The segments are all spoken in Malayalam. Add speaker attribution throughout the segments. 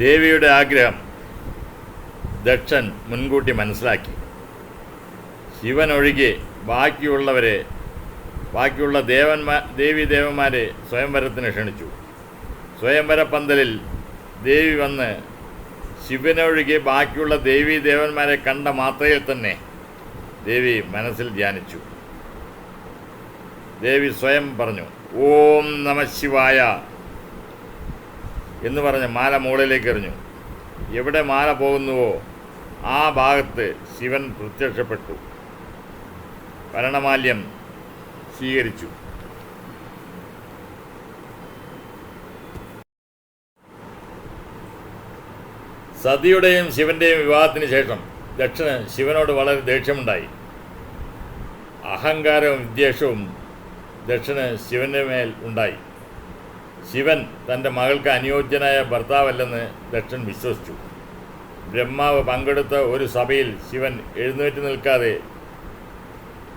Speaker 1: ദേവിയുടെ ആഗ്രഹം ദക്ഷൻ മുൻകൂട്ടി മനസ്സിലാക്കി. ശിവനൊഴികെ ബാക്കിയുള്ള ദേവീദേവന്മാരെ സ്വയംവരത്തിന് ക്ഷണിച്ചു. സ്വയംവര പന്തലിൽ ദേവി വന്ന് ശിവനൊഴികെ ബാക്കിയുള്ള ദേവീദേവന്മാരെ കണ്ട മാത്രയിൽ തന്നെ ദേവി മനസ്സിൽ ധ്യാനിച്ചു. ദേവി സ്വയം പറഞ്ഞു, ഓം നമഃശിവായ എന്ന് പറഞ്ഞ് മാല മുകളിലേക്ക് എറിഞ്ഞു. എവിടെ മാല പോകുന്നുവോ ആ ഭാഗത്ത് ശിവൻ പ്രത്യക്ഷപ്പെട്ടു. ഭരണമാല്യം സ്വീകരിച്ചു. സതിയുടെയും ശിവന്റെയും വിവാഹത്തിന് ശേഷം ദക്ഷന് ശിവനോട് വളരെ ദേഷ്യമുണ്ടായി. അഹങ്കാരവും വിദ്വേഷവും ദക്ഷന് ശിവന്റെ മേൽ ഉണ്ടായി. ശിവൻ തൻ്റെ മകൾക്ക് അനുയോജ്യനായ ഭർത്താവല്ലെന്ന് ദക്ഷൻ വിശ്വസിച്ചു. ബ്രഹ്മാവ് പങ്കെടുത്ത ഒരു സഭയിൽ ശിവൻ എഴുന്നേറ്റ്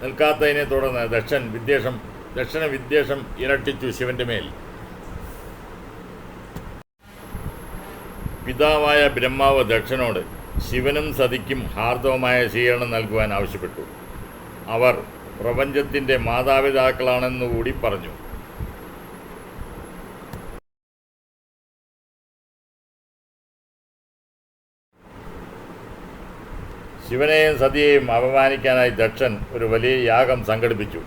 Speaker 1: നിൽക്കാത്തതിനെ തുടർന്ന് ദക്ഷന് വിദ്വേഷം ഇരട്ടിച്ചു ശിവന്റെ മേൽ. പിതാവായ ബ്രഹ്മാവ് ദക്ഷനോട് ശിവനും സതിക്കും ഹാർദവമായ സ്വീകരണം നൽകുവാൻ ആവശ്യപ്പെട്ടു. അവർ പ്രപഞ്ചത്തിൻ്റെ മാതാപിതാക്കളാണെന്നുകൂടി പറഞ്ഞു. ശിവനെയും സതിയെയും അപമാനിക്കാനായി ദക്ഷൻ ഒരു വലിയ യാഗം സംഘടിപ്പിച്ചു.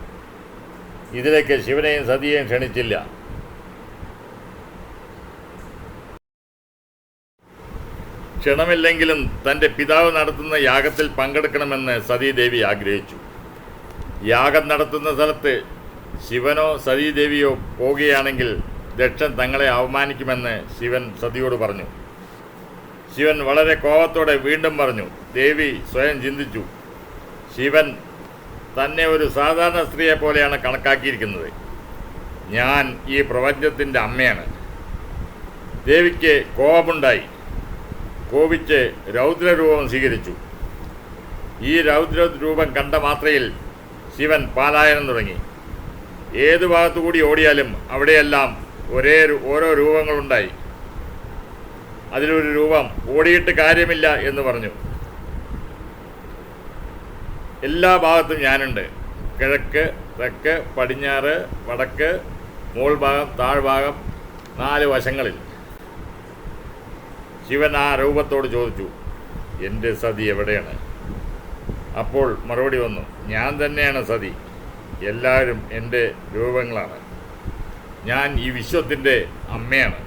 Speaker 1: ഇതിലേക്ക് ശിവനെയും സതിയെയും ക്ഷണിച്ചില്ല. ക്ഷണമില്ലെങ്കിലും തൻ്റെ പിതാവ് നടത്തുന്ന യാഗത്തിൽ പങ്കെടുക്കണമെന്ന് സതീദേവി ആഗ്രഹിച്ചു. യാഗം നടത്തുന്ന സ്ഥലത്ത് ശിവനോ സതീദേവിയോ പോകുകയാണെങ്കിൽ ദക്ഷൻ തങ്ങളെ അവമാനിക്കുമെന്ന് ശിവൻ സതിയോട് പറഞ്ഞു. ശിവൻ വളരെ കോപത്തോടെ വീണ്ടും പറഞ്ഞു. ദേവി സ്വയം ചിന്തിച്ചു. ശിവൻ തന്നെ ഒരു സാധാരണ സ്ത്രീയെ പോലെയാണ് കണക്കാക്കിയിരിക്കുന്നത്. ഞാൻ ഈ പ്രപഞ്ചത്തിൻ്റെ അമ്മയാണ്. ദേവിക്ക് കോപമുണ്ടായി. കോപിച്ച് രൗദ്രരൂപം സ്വീകരിച്ചു. ഈ രൗദ്രരൂപം കണ്ട മാത്രയിൽ ശിവൻ പാലായനം തുടങ്ങി. ഏതു ഭാഗത്തുകൂടി ഓടിയാലും അവിടെയെല്ലാം ഓരോ രൂപങ്ങളുണ്ടായി. അതിലൊരു രൂപം ഓടിയിട്ട് കാര്യമില്ല എന്ന് പറഞ്ഞു. എല്ലാ ഭാഗത്തും ഞാനുണ്ട്. കിഴക്ക്, തെക്ക്, പടിഞ്ഞാറ്, വടക്ക്, മോൾ ഭാഗം, താഴ്ഭാഗം, 4 വശങ്ങളിൽ. ശിവൻ ആ രൂപത്തോട് ചോദിച്ചു, എൻ്റെ സതി എവിടെയാണ്? അപ്പോൾ മറുപടി വന്നു, ഞാൻ തന്നെയാണ് സതി. എല്ലാവരും എൻ്റെ രൂപങ്ങളാണ്. ഞാൻ ഈ വിശ്വത്തിൻ്റെ അമ്മയാണ്.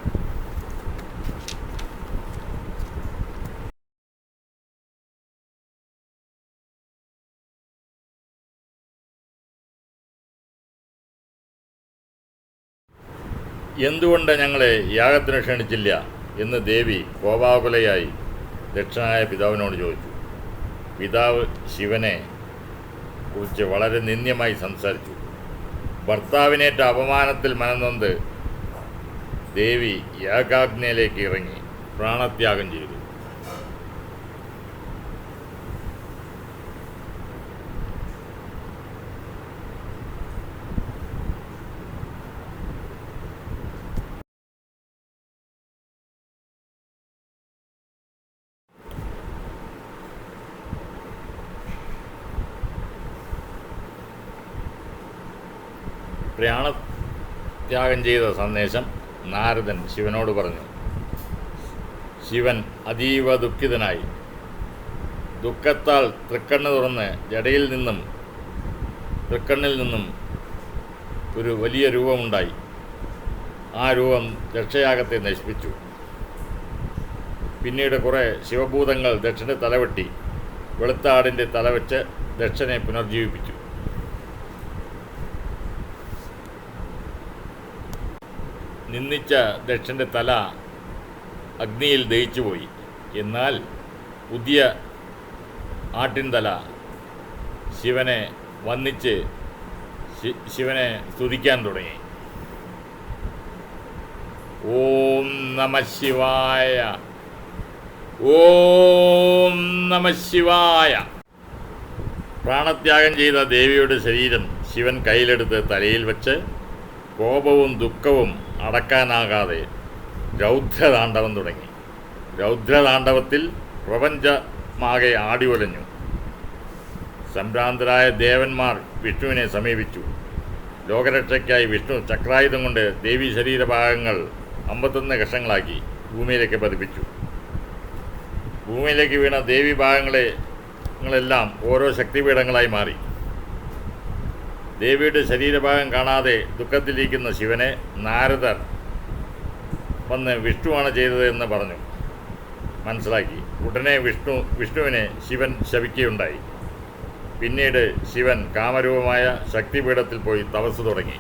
Speaker 1: എന്തുകൊണ്ട് ഞങ്ങളെ യാഗത്തിന് ക്ഷണിച്ചില്ല എന്ന് ദേവി കോപാകുലയായി ദക്ഷനായ പിതാവിനോട് ചോദിച്ചു. പിതാവ് ശിവനെ കുറിച്ച് വളരെ നിന്ദ്യമായി സംസാരിച്ചു. ഭർത്താവിനേറ്റ അപമാനത്തിൽ മനംനൊന്ത് ദേവി യാഗാഗ്നിയിലേക്ക് ഇറങ്ങി പ്രാണത്യാഗം ചെയ്തു. പ്രാണത്യാഗം ചെയ്ത സന്ദേശം നാരദൻ ശിവനോട് പറഞ്ഞു. ശിവൻ അതീവ ദുഃഖിതനായി. ദുഃഖത്താൽ തൃക്കണ്ണ് തുറന്ന് തൃക്കണ്ണിൽ നിന്നും ഒരു വലിയ രൂപമുണ്ടായി. ആ രൂപം ദക്ഷയാഗത്തെ നശിപ്പിച്ചു. പിന്നീട് കുറേ ശിവഭൂതങ്ങൾ ദക്ഷൻ്റെ തലവെട്ടി വെളുത്ത ആടിൻ്റെ തലവെച്ച് ദക്ഷനെ പുനർജീവിപ്പിച്ചു. നിന്ദിച്ച ദക്ഷൻ്റെ തല അഗ്നിയിൽ ദഹിച്ചുപോയി. എന്നാൽ പുതിയ ആട്ടിൻ തല ശിവനെ വന്ദിച്ച് ശിവനെ സ്തുതിക്കാൻ തുടങ്ങി. ഓം നമഃശിവായ, ഓം നമഃശിവായ. പ്രാണത്യാഗം ചെയ്ത ദേവിയുടെ ശരീരം ശിവൻ കയ്യിലെടുത്ത് തലയിൽ വെച്ച് കോപവും ദുഃഖവും അടക്കാനാകാതെ രൗദ്രതാണ്ഡവം തുടങ്ങി. രൗദ്രതാണ്ഡവത്തിൽ പ്രപഞ്ചമാകെ ആടി ഉലഞ്ഞു. സംഭ്രാന്തരായ ദേവന്മാർ വിഷ്ണുവിനെ സമീപിച്ചു. ലോകരക്ഷയ്ക്കായി വിഷ്ണു ചക്രായുധം കൊണ്ട് ദേവീ ശരീരഭാഗങ്ങൾ 51 കഷങ്ങളാക്കി ഭൂമിയിലേക്ക് പതിപ്പിച്ചു. ഭൂമിയിലേക്ക് വീണ ദേവി ഭാഗങ്ങളെല്ലാം ഓരോ ശക്തിപീഠങ്ങളായി മാറി. ദേവിയുടെ ശരീരഭാഗം കാണാതെ ദുഃഖത്തിലിരിക്കുന്ന ശിവനെ നാരദർ വന്ന് വിഷ്ണുവാണ് ചെയ്തതെന്ന് പറഞ്ഞു മനസ്സിലാക്കി. ഉടനെ വിഷ്ണുവിനെ ശിവൻ ശപിക്കുകയുണ്ടായി. പിന്നീട് ശിവൻ കാമരൂപമായ ശക്തിപീഠത്തിൽ പോയി തപസ് തുടങ്ങി.